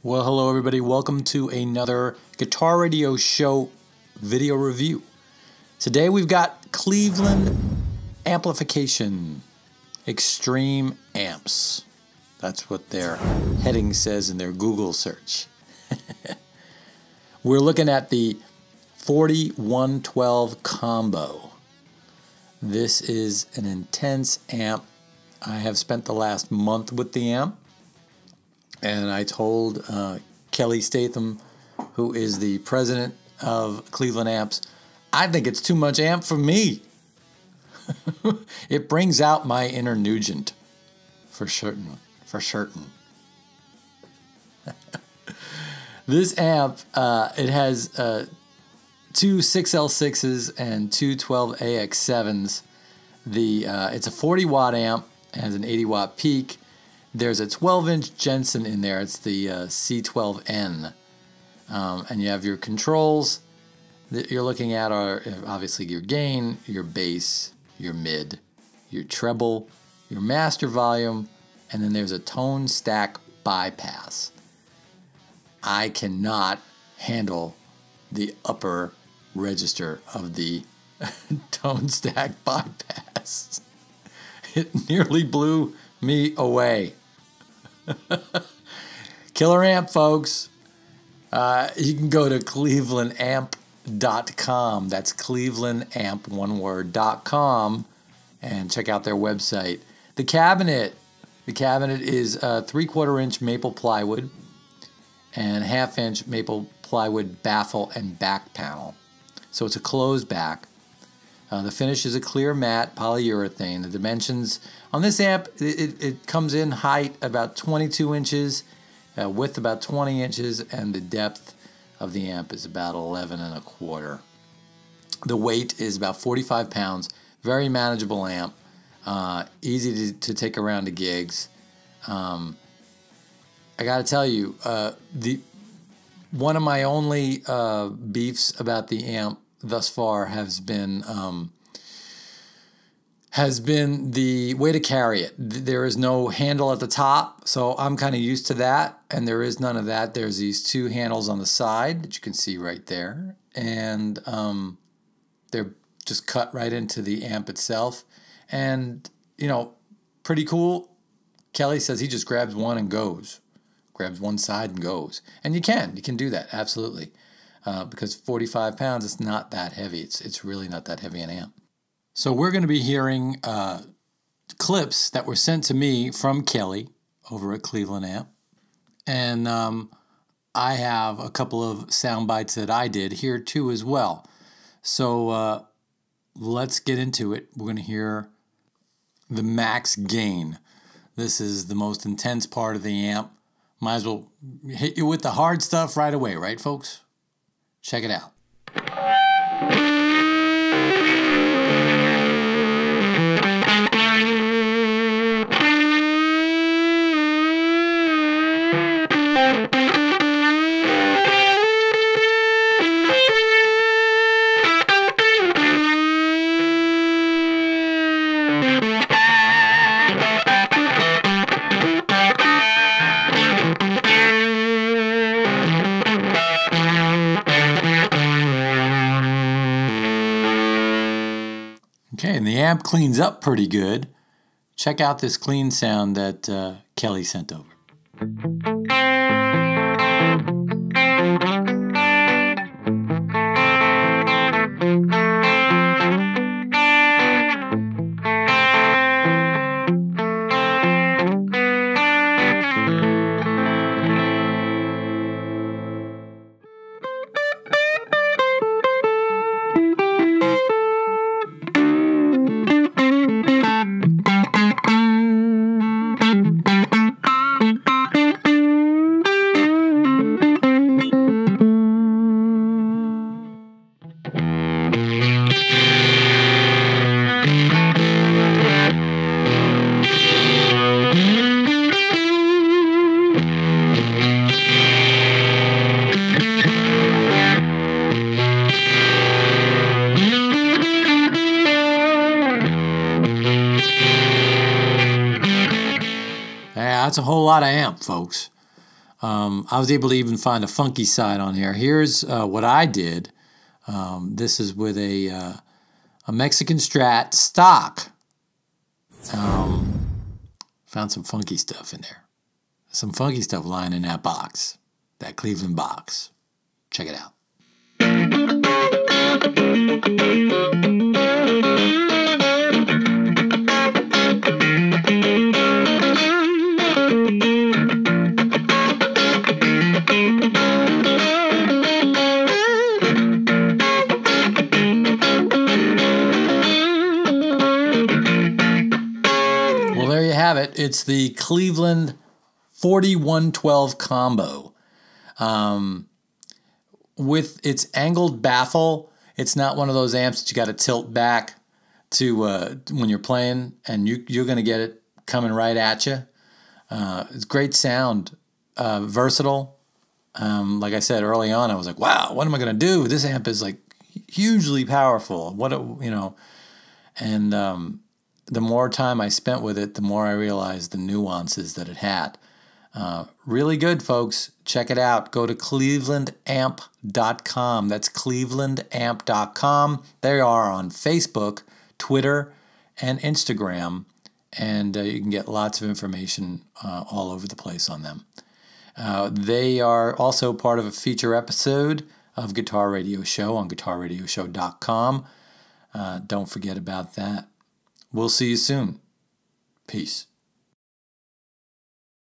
Well, hello everybody. Welcome to another Guitar Radio Show video review. Today we've got Cleveland Amplification Extreme Amps. That's what their heading says in their Google search. We're looking at the 4112 combo. This is an intense amp. I have spent the last month with the amp. And I told Kelly Statham, who is the president of Cleveland Amps, I think it's too much amp for me. It brings out my inner Nugent, for certain. For certain. This amp, it has two 6L6s and two 12AX7s. It's a 40-watt amp. It has an 80-watt peak. There's a 12-inch Jensen in there. It's the C12N. And you have your controls that you're looking at are obviously your gain, your bass, your mid, your treble, your master volume, and then there's a tone stack bypass. I cannot handle the upper register of the tone stack bypass. It nearly blew me away. Killer amp, folks. You can go to clevelandamp.com. That's clevelandamp, one word.com, and check out their website. The cabinet is 3/4 inch maple plywood and 1/2 inch maple plywood baffle and back panel. So it's a closed back. The finish is a clear matte polyurethane. The dimensions on this amp, it comes in height about 22 inches, width about 20 inches, and the depth of the amp is about 11 1/4. The weight is about 45 pounds. Very manageable amp. Easy to take around to gigs. I got to tell you, one of my only beefs about the amp thus far has been the way to carry it. There is no handle at the top, so I'm kind of used to that, and there is none of that. There's these two handles on the side that you can see right there, and they're just cut right into the amp itself, and you know, pretty cool. Kelly says he just grabs one and goes, grabs one side and goes, and you can do that, absolutely. Because 45 pounds, it's not that heavy. It's really not that heavy an amp. So we're going to be hearing clips that were sent to me from Kelly over at Cleveland Amp. And I have a couple of sound bites that I did here too as well. So let's get into it. We're going to hear the max gain. This is the most intense part of the amp. Might as well hit you with the hard stuff right away, right, folks? Check it out. Okay, and the amp cleans up pretty good. Check out this clean sound that Kelly sent over. That's a whole lot of amp, folks. I was able to even find a funky side on here. Here's what I did. This is with a Mexican Strat stock. Found some funky stuff in there. Some funky stuff lying in that box, that Cleveland box. Check it out. Well, there you have it. It's the Cleveland 4112 combo. With its angled baffle, it's not one of those amps that you got to tilt back to when you're playing, and you're going to get it coming right at you. It's great sound, versatile. Like I said early on, I was like, wow, what am I going to do? This amp is like hugely powerful. And the more time I spent with it, the more I realized the nuances that it had. Really good, folks. Check it out. Go to clevelandamp.com. That's clevelandamp.com. They are on Facebook, Twitter, and Instagram, and you can get lots of information all over the place on them. They are also part of a feature episode of Guitar Radio Show on guitarradioshow.com. Don't forget about that. We'll see you soon. Peace.